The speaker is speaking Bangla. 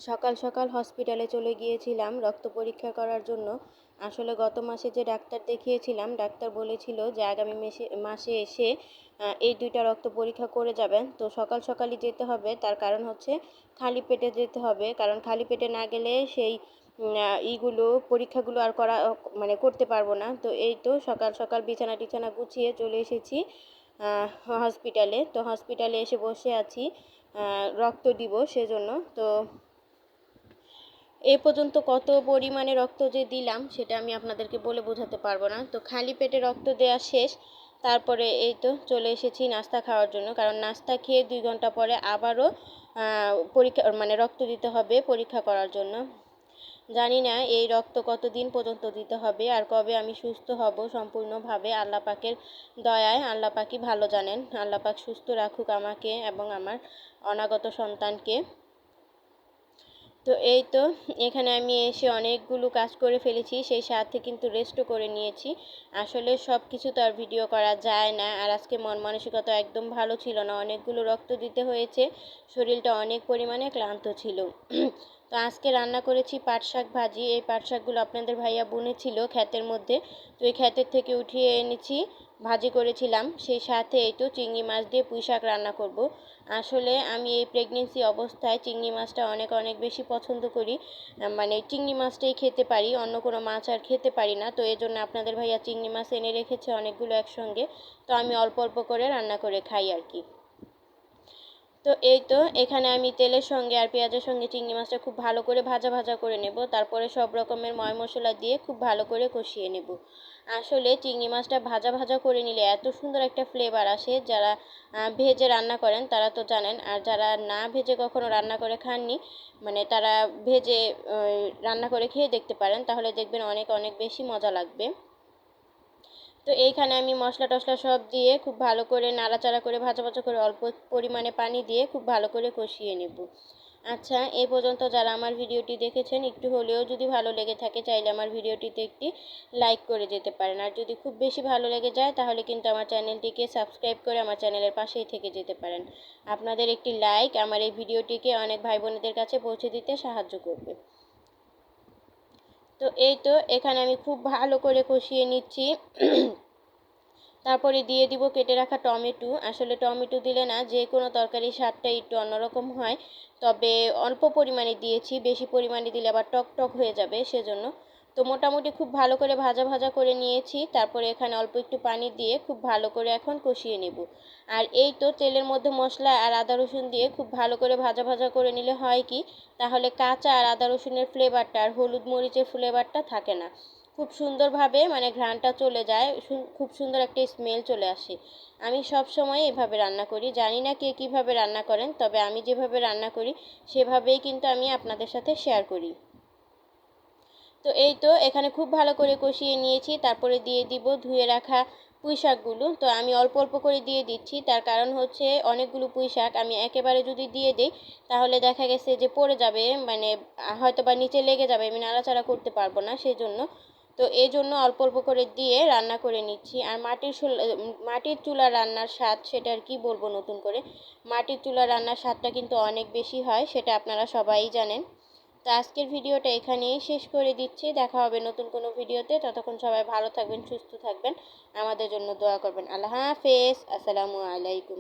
সকাল সকাল হসপিটালে চলে গিয়েছিলাম রক্ত পরীক্ষা করার জন্য। আসলে গত মাসে যে ডাক্তার দেখিয়েছিলাম, ডাক্তার বলেছিল যে আগামী মাসে এসে এই দুইটা রক্ত পরীক্ষা করে যাবেন। তো সকাল সকালই যেতে হবে, তার কারণ হচ্ছে খালি পেটে যেতে হবে, কারণ খালি পেটে না গেলে সেই পরীক্ষাগুলো আর করতে পারবো না। তো এই তো সকাল সকাল বিছানা টিছানা গুছিয়ে চলে এসেছি হসপিটালে। তো হসপিটালে এসে বসে আছি রক্ত দিব সেজন্য। তো এ পর্যন্ত কত পরিমাণে রক্ত যে দিলাম সেটা আমি আপনাদেরকে বলে বোঝাতে পারবো না। তো খালি পেটে রক্ত দেওয়া শেষ, তারপরে এই তো চলে এসেছি নাস্তা খাওয়ার জন্য, কারণ নাস্তা খেয়ে 2 ঘন্টা পরে আবারও পরীক্ষা রক্ত দিতে হবে পরীক্ষা করার জন্য। জানি না এই রক্ত কতদিন পর্যন্ত দিতে হবে আর কবে আমি সুস্থ হব সম্পূর্ণভাবে। আল্লাহ পাকের দয়ায়, আল্লাহ পাকই ভালো জানেন। আল্লাহ পাক সুস্থ রাখুক আমাকে এবং আমার অনাগত সন্তানকে। তো এই তো এখানে আমি এসে অনেকগুলো কাজ করে ফেলেছি, সেই সাথে কিন্তু রেস্টও করে নিয়েছি। আসলে সব কিছু তো আর ভিডিও করা যায় না, আর আজকে মন মানসিকতা একদম ভালো ছিল না, অনেকগুলো রক্ত দিতে হয়েছে, শরীরটা অনেক পরিমাণে ক্লান্ত ছিল। তো আজকে রান্না করেছি পাট শাক ভাজি। এই পাট শাকগুলো আপনাদের ভাইয়া বুনেছিল ক্ষেতের মধ্যে, তো এই ক্ষেতের থেকে উঠিয়ে এনেছি, ভাজি করেছিলাম। সেই সাথে এই তো চিংড়ি মাছ দিয়ে পুঁই শাক রান্না করব। আসলে আমি এই প্রেগনেন্সি অবস্থায় চিংড়ি মাছটা অনেক অনেক বেশি পছন্দ করি, চিংড়ি মাছটাই খেতে পারি, অন্য কোনো মাছ আর খেতে পারি না। তো এজন্য আপনাদের ভাইয়া চিংড়ি মাছ এনে রেখেছে অনেকগুলো একসঙ্গে, তো আমি অল্প অল্প করে রান্না করে খাই আর কি। তো এই তো এখানে আমি তেলের সঙ্গে আর পেঁয়াজের সঙ্গে চিংড়ি মাছটা খুব ভালো করে ভাজা ভাজা করে নেব, তারপরে সব রকমের ময় মশলা দিয়ে খুব ভালো করে কষিয়ে নেব। আসলে চিংড়ি মাছটা ভাজা ভাজা করে নিলে এত সুন্দর একটা ফ্লেভার আসে, যারা ভেজে রান্না করেন তারা তো জানেন, আর যারা না ভেজে কখনো রান্না করে খাননি, তারা ভেজে রান্না করে খেয়ে দেখতে পারেন, তাহলে দেখবেন অনেক অনেক বেশি মজা লাগবে। তো এইখানে আমি মশলা টশলা সব দিয়ে খুব ভালো করে নাড়াচাড়া করে ভাজা ভাজা করে অল্প পরিমাণে পানি দিয়ে খুব ভালো করে কষিয়ে নেব। আচ্ছা, এই পর্যন্ত যারা আমার ভিডিওটি দেখেছেন, একটু হলেও যদি ভালো লেগে থাকে চাইলে আমার ভিডিওটিতে একটি লাইক করে যেতে পারেন, আর যদি খুব বেশি ভালো লেগে যায় তাহলে কিন্তু আমার চ্যানেলটিকে সাবস্ক্রাইব করে আমার চ্যানেলের পাশেই থেকে যেতে পারেন। আপনাদের একটি লাইক আমার এই ভিডিওটিকে অনেক ভাই বোনেদের কাছে পৌঁছে দিতে সাহায্য করবে। তো এই তো এখানে আমি খুব ভালো করে কষিয়ে নিচ্ছি। তারপরে দিয়ে দিব কেটে রাখা টমেটো। আসলে টমেটো দিলে না যে কোনো তরকারির স্বাদটা একটু অন্যরকম হয়, তবে অল্প পরিমাণে দিয়েছি, বেশি পরিমাণে দিলে আবার টক টক হয়ে যাবে সেজন্য। তো মোটামুটি খুব ভালো করে ভাজা ভাজা করে নিয়েছি, তারপরে এখানে অল্প একটু পানি দিয়ে খুব ভালো করে এখন কষিয়ে নেব। আর এই তো তেলের মধ্যে মশলা আর আদা রসুন দিয়ে খুব ভালো করে ভাজা ভাজা করে নিলে হয় কি, তাহলে কাঁচা আর আদা রসুনের ফ্লেভারটা আর হলুদ মরিচের ফ্লেভারটা থাকে না, খুব সুন্দরভাবে ঘ্রাণটা চলে যায়, খুব সুন্দর একটা স্মেল চলে আসে। আমি সব সময় এভাবে রান্না করি, জানি না কে কীভাবে রান্না করেন, তবে আমি যেভাবে রান্না করি সেভাবেই কিন্তু আমি আপনাদের সাথে শেয়ার করি। তো এই তো এখানে খুব ভালো করে কষিয়ে নিয়েছি, তারপরে দিয়ে দিব ধুয়ে রাখা পুঁই শাকগুলো। তো আমি অল্প অল্প করে দিয়ে দিচ্ছি, তার কারণ হচ্ছে অনেকগুলো পুঁই শাক আমি একেবারে যদি দিয়ে দিই তাহলে দেখা গেছে যে পড়ে যাবে, হয়তো বা নিচে লেগে যাবে, আমি নাড়াচাড়া করতে পারবো না সেজন্য। তো এই জন্য অল্প অল্প করে দিয়ে রান্না করে নিচ্ছি। আর মাটির চুলার রান্নার স্বাদ সেটা আর কি বলবো নতুন করে, মাটির চুলার রান্নার স্বাদটা কিন্তু অনেক বেশি হয়, সেটা আপনারা সবাই জানেন। তো আজকের ভিডিওটা এখানেই শেষ করে দিচ্ছি, দেখা হবে নতুন কোনো ভিডিওতে। ততক্ষণ সবাই ভালো থাকবেন, সুস্থ থাকবেন, আমাদের জন্য দোয়া করবেন। আল্লাহ হাফেজ, আসসালামু আলাইকুম।